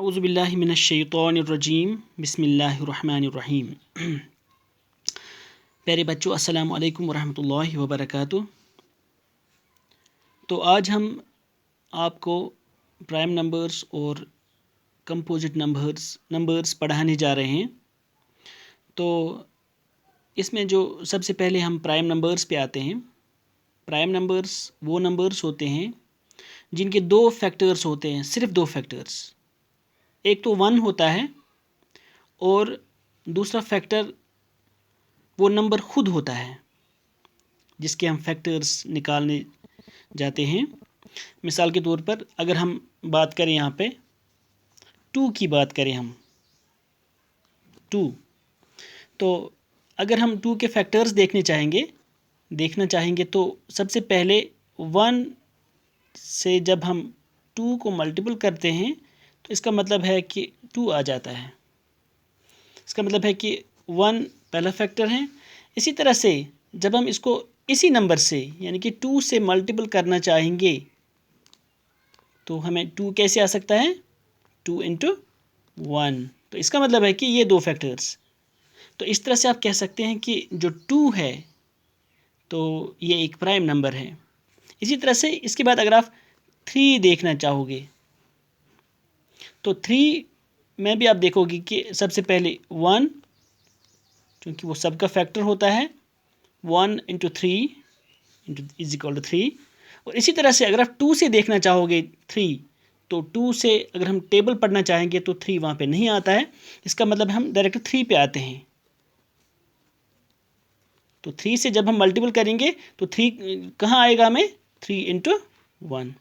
औज़ुबिल्लाहि मिनश्शैतानिर्रजीम बिस्मिल्लाहिर्रहमानिर्रहीम। प्यारे बच्चों, अस्सलामु अलैकुम वरहमतुल्लाहि वबरकातुह। तो आज हम आपको प्राइम नंबर्स और कंपोजिट नंबर्स पढ़ाने जा रहे हैं। तो इसमें जो सबसे पहले हम प्राइम नंबर्स पे आते हैं। प्राइम नंबर्स वो नंबर्स होते हैं जिनके दो फैक्टर्स होते हैं, सिर्फ दो फैक्टर्स। एक तो 1 होता है और दूसरा फैक्टर वो नंबर खुद होता है जिसके हम फैक्टर्स निकालने जाते हैं। मिसाल के तौर पर अगर हम बात करें यहाँ पे 2 की बात करें, हम 2, तो अगर हम 2 के फैक्टर्स देखना चाहेंगे तो सबसे पहले 1 से जब हम 2 को मल्टीपल करते हैं तो इसका मतलब है कि 2 आ जाता है। इसका मतलब है कि 1 पहला फैक्टर है। इसी तरह से जब हम इसको इसी नंबर से यानी कि 2 से मल्टीपल करना चाहेंगे तो हमें 2 कैसे आ सकता है, 2 इंटू 1। तो इसका मतलब है कि ये दो फैक्टर्स। तो इस तरह से आप कह सकते हैं कि जो 2 है तो ये एक प्राइम नंबर है। इसी तरह से इसके बाद अगर आप 3 देखना चाहोगे तो 3 में भी आप देखोगे कि सबसे पहले 1, क्योंकि वो सबका फैक्टर होता है, 1 इंटू 3 इज इक्वल टू 3। और इसी तरह से अगर आप 2 से देखना चाहोगे 3, तो 2 से अगर हम टेबल पढ़ना चाहेंगे तो 3 वहाँ पे नहीं आता है। इसका मतलब हम डायरेक्ट 3 पे आते हैं। तो 3 से जब हम मल्टीपल करेंगे तो 3 कहाँ आएगा हमें, 3 इंटू 1।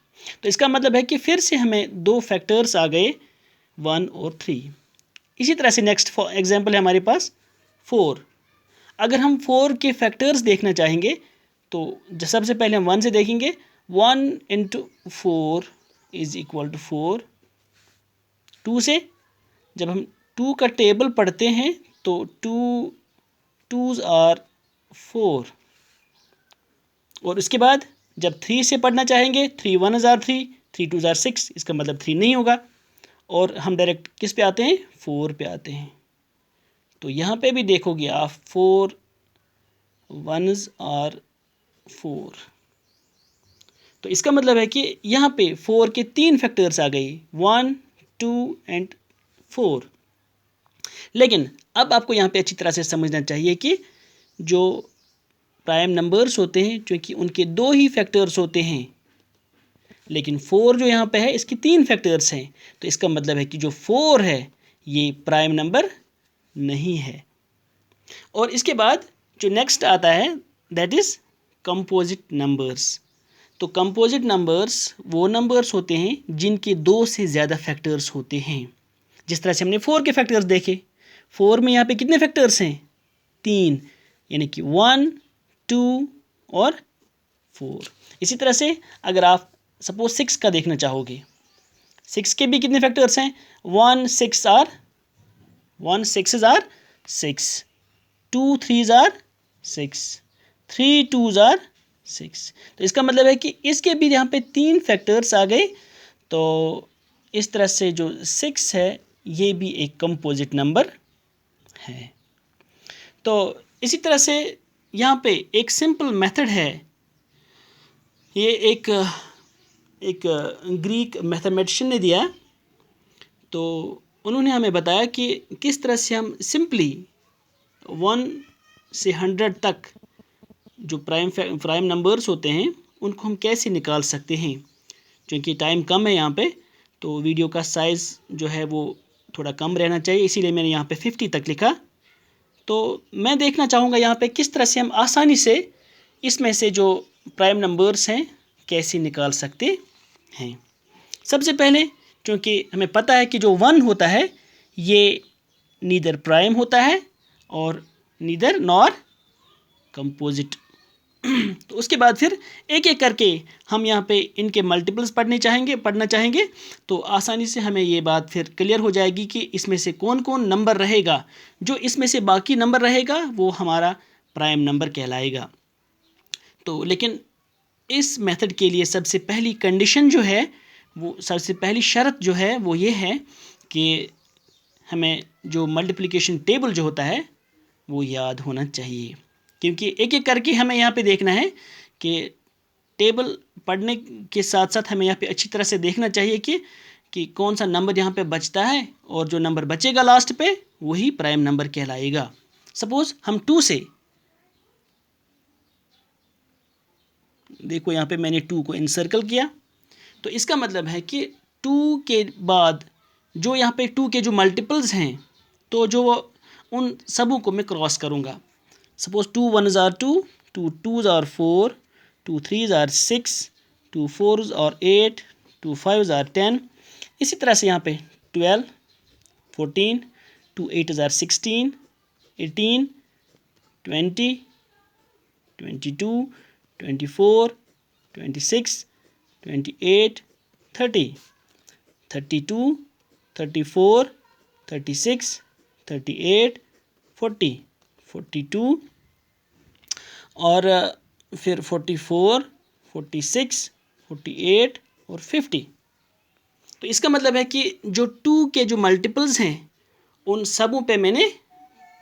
तो इसका मतलब है कि फिर से हमें दो फैक्टर्स आ गए, 1 और 3। इसी तरह से नेक्स्ट एग्जाम्पल है हमारे पास 4। अगर हम 4 के फैक्टर्स देखना चाहेंगे तो सबसे पहले हम 1 से देखेंगे। 1 इंटू 4 इज इक्वल टू 4। 2 से जब हम 2 का टेबल पढ़ते हैं तो 2 2s आर 4। और इसके बाद जब 3 से पढ़ना चाहेंगे, 3 1s आर 3, 3 2s आर 6। इसका मतलब 3 नहीं होगा और हम डायरेक्ट किस पे आते हैं, 4 पे आते हैं। तो यहाँ पे भी देखोगे आप 4 1s आर 4। तो इसका मतलब है कि यहाँ पे 4 के 3 फैक्टर्स आ गए, 1 2 एंड 4। लेकिन अब आपको यहाँ पे अच्छी तरह से समझना चाहिए कि जो प्राइम नंबर्स होते हैं, क्योंकि उनके दो ही फैक्टर्स होते हैं, लेकिन 4 जो यहाँ पे है इसकी 3 फैक्टर्स हैं। तो इसका मतलब है कि जो 4 है ये प्राइम नंबर नहीं है। और इसके बाद जो नेक्स्ट आता है दैट इज़ कंपोजिट नंबर्स। तो कंपोजिट नंबर्स वो नंबर्स होते हैं जिनके 2 से ज़्यादा फैक्टर्स होते हैं। जिस तरह से हमने 4 के फैक्टर्स देखे, 4 में यहाँ पे कितने फैक्टर्स हैं, 3, यानी कि 1 2 और 4। इसी तरह से अगर आप सपोज 6 का देखना चाहोगे, 6 के भी कितने फैक्टर्स हैं, 1 6s are 6, 2 3s are 6, 3 2s are 6। तो इसका मतलब है कि इसके भी यहाँ पे 3 फैक्टर्स आ गए। तो इस तरह से जो 6 है ये भी एक कंपोजिट नंबर है। तो इसी तरह से यहाँ पे एक सिंपल मेथड है। ये एक ग्रीक मैथमेटिशियन ने दिया। तो उन्होंने हमें बताया कि किस तरह से हम सिंपली 1 से 100 तक जो प्राइम नंबर्स होते हैं उनको हम कैसे निकाल सकते हैं। क्योंकि टाइम कम है यहाँ पे, तो वीडियो का साइज़ जो है वो थोड़ा कम रहना चाहिए, इसीलिए मैंने यहाँ पे 50 तक लिखा। तो मैं देखना चाहूँगा यहाँ पे किस तरह से हम आसानी से इसमें से जो प्राइम नंबर्स हैं कैसे निकाल सकते हैं। सबसे पहले क्योंकि हमें पता है कि जो 1 होता है ये नीदर प्राइम होता है और नीदर नॉर कंपोजिट। तो उसके बाद फिर एक एक करके हम यहाँ पे इनके मल्टीपल्स पढ़ना चाहेंगे तो आसानी से हमें ये बात फिर क्लियर हो जाएगी कि इसमें से कौन कौन नंबर रहेगा। जो इसमें से बाकी नंबर रहेगा वो हमारा प्राइम नंबर कहलाएगा। तो लेकिन इस मेथड के लिए सबसे पहली कंडीशन जो है, वो सबसे पहली शर्त जो है वो ये है कि हमें जो मल्टीप्लिकेशन टेबल जो होता है वो याद होना चाहिए, क्योंकि एक एक करके हमें यहाँ पे देखना है कि टेबल पढ़ने के साथ साथ हमें यहाँ पे अच्छी तरह से देखना चाहिए कि कौन सा नंबर यहाँ पे बचता है, और जो नंबर बचेगा लास्ट पे वही प्राइम नंबर कहलाएगा। सपोज हम 2 से, देखो यहाँ पे मैंने 2 को इनसर्कल किया, तो इसका मतलब है कि 2 के बाद जो यहाँ पे 2 के जो मल्टीपल्स हैं, तो जो उन सबों को मैं क्रॉस करूँगा। Suppose 2 1s are 2, 2 2s are 4, 2 3s are 6, 2 4s are 8, 2 5s are 10। इसी तरह से यहाँ पे 12, 14, 2 8s are 16, 18, 20, 22, 24, 26, 28, 30, 32, 34, 36, 38, 40, 42 और फिर 44, 46, 48 और 50। तो इसका मतलब है कि जो 2 के जो मल्टीपल्स हैं उन सबों पे मैंने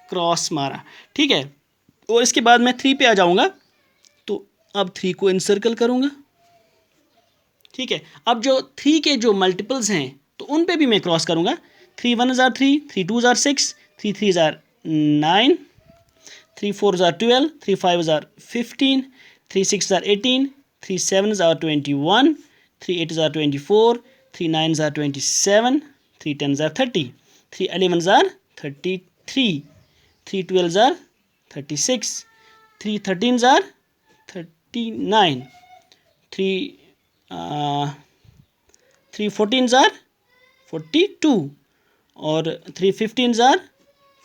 क्रॉस मारा, ठीक है। और इसके बाद मैं 3 पे आ जाऊंगा, तो अब 3 को इनसर्कल करूंगा, ठीक है। अब जो 3 के जो मल्टीपल्स हैं तो उन पे भी मैं क्रॉस करूंगा। 3 1s are 3, 3 2s are 6, 3 3s are 9, 3 4s are 12, 3 5s are 15, 3 6s are 18, 3 7s are 21, 3 8s are 24, 3 9s are 27, 3 10s are 30, 3 11s are 33, 3 12s are 36, 3 13s are 39, 3 14s are 42 और 3 15s are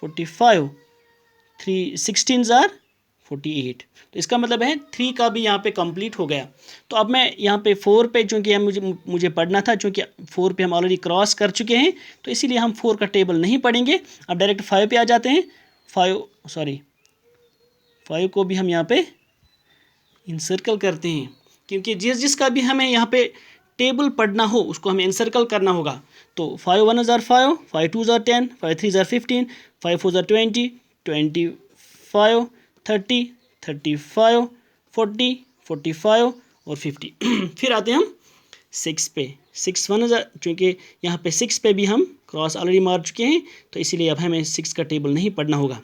45, 3 16s are 48। तो इसका मतलब है 3 का भी यहाँ पे complete हो गया। तो अब मैं यहाँ पे 4 पे, चूँकि मुझे पढ़ना था, चूँकि 4 पे हम ऑलरेडी क्रॉस कर चुके हैं, तो इसीलिए हम 4 का टेबल नहीं पढ़ेंगे। अब डायरेक्ट 5 पे आ जाते हैं। 5 को भी हम यहाँ पे इनसर्कल करते हैं, क्योंकि जिसका भी हमें यहाँ पे टेबल पढ़ना हो उसको हमें इनसर्कल करना होगा। तो 5 1s are 5, 5 2s are 10, 5 3s are 15, 5 4s are 20, 25, 30, 35, 40, 45 और 50। फिर आते हैं हम 6 पे। 6 1s are, चूँकि यहाँ पे 6 पे भी हम क्रॉस ऑलरेडी मार चुके हैं, तो इसीलिए अब हमें 6 का टेबल नहीं पढ़ना होगा।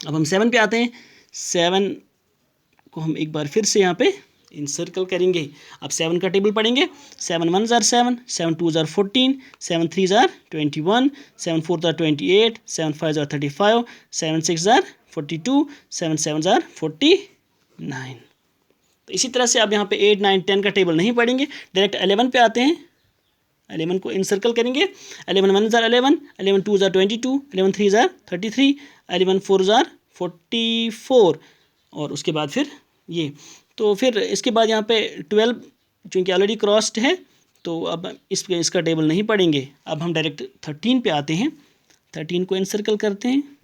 अब हम 7 पे आते हैं। 7 को हम एक बार फिर से यहाँ पे इनसर्कल करेंगे। अब 7 का टेबल पढ़ेंगे। 7 1s are 7, 7 2s are 14, 7 3s are 21, 7 4s are 28, 7 5s are 35, 7 6s are 42, 7 7s are 49। तो इसी तरह से अब यहाँ पे 8 9 10 का टेबल नहीं पढ़ेंगे, डायरेक्ट 11 पे आते हैं। 11 को इनसर्कल करेंगे। 11 1s are 11, 11 2s are 22, 11 3s are 33, 11 4s are 44 और उसके बाद फिर ये। तो फिर इसके बाद यहाँ पे 12, चूँकि ऑलरेडी क्रॉस्ड है, तो अब इसका टेबल नहीं पढ़ेंगे। अब हम डायरेक्ट 13 पे आते हैं। 13 को इनसर्कल करते हैं।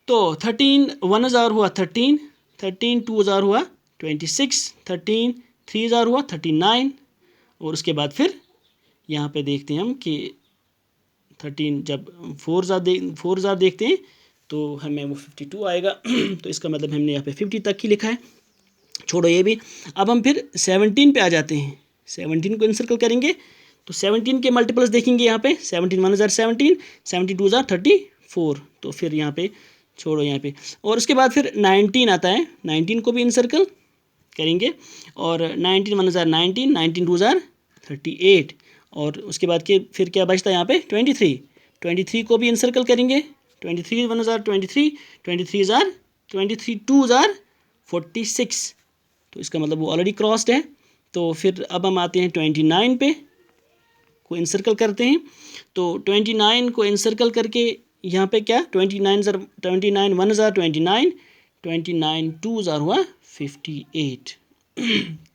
तो 13 1s are हुआ 13, 13 2s are हुआ 26, 13 3s are हुआ 39 और उसके बाद फिर यहाँ पे देखते हैं हम कि 13 जब 4s are देखते हैं तो हमें वो 52 आएगा। तो इसका मतलब हमने यहाँ पे 50 तक ही लिखा है, छोड़ो ये भी। अब हम फिर 17 पे आ जाते हैं। 17 को इनसर्कल करेंगे, तो 17 के मल्टीपल्स देखेंगे यहाँ पे। 17 1s are 17, 17 2s are 34, तो फिर यहाँ पे छोड़ो यहाँ पे। और उसके बाद फिर 19 आता है। 19 को भी इनसर्कल करेंगे और 19 1s are 19, 19 2s are 38 और उसके बाद के फिर क्या बचता है यहाँ पे 23। 23 को भी इनसर्कल करेंगे। 23 1s are 23, 23 are 23 2s are 46, तो इसका मतलब वो ऑलरेडी क्रॉस्ड है। तो फिर अब हम आते हैं 29 पे, को इनसर्कल करते हैं। तो 29 को इनसर्कल करके यहाँ पे क्या 29 1s are 29, 29 2s are हुआ 58।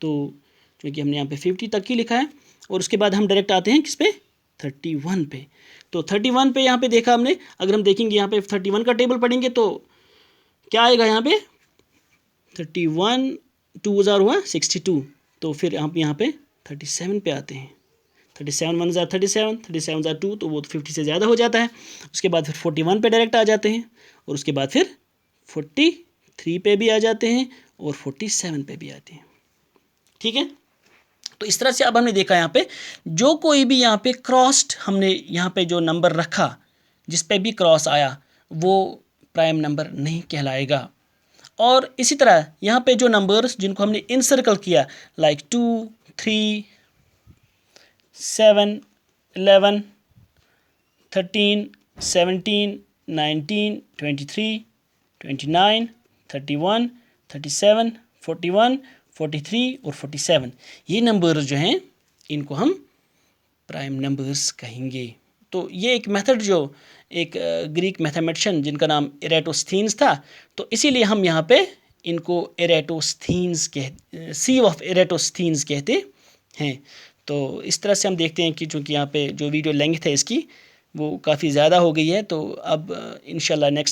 तो क्योंकि हमने यहाँ पे 50 तक ही लिखा है और उसके बाद हम डायरेक्ट आते हैं किस पे 31 पे। तो 31 पे यहाँ पे देखा हमने, अगर हम देखेंगे यहाँ पे 31 का टेबल पढ़ेंगे तो क्या आएगा यहाँ पे 31 2s are हुआ 62, तो फिर हम यहाँ पे 37 पे आते हैं। 37 1 ज़ा 37, 37 ज़ा 2, तो वो तो 50 से ज़्यादा हो जाता है। उसके बाद फिर 41 पे डायरेक्ट आ जाते हैं और उसके बाद फिर 43 पे भी आ जाते हैं और 47 पे भी आते हैं। ठीक है, तो इस तरह से अब हमने देखा यहाँ पे जो कोई भी यहाँ पे क्रॉस्ड हमने यहाँ पे जो नंबर रखा जिस पे भी क्रॉस आया वो प्राइम नंबर नहीं कहलाएगा। और इसी तरह यहाँ पे जो नंबर्स जिनको हमने इनसर्कल किया लाइक 2 3 7 11 13 17 19 23 29 31 37 41 43 और 47 ये नंबर्स जो हैं इनको हम प्राइम नंबर्स कहेंगे। तो ये एक मेथड जो एक ग्रीक मैथमेटिशियन जिनका नाम इरेटोस्थीन्स था, तो इसीलिए हम यहाँ पे इनको इरेटोस्थीन्स सी ऑफ इरेटोस्थीन्स कहते हैं। तो इस तरह से हम देखते हैं कि चूँकि यहाँ पे जो वीडियो लेंथ है इसकी वो काफ़ी ज़्यादा हो गई है, तो अब इंशाल्लाह नेक्स्ट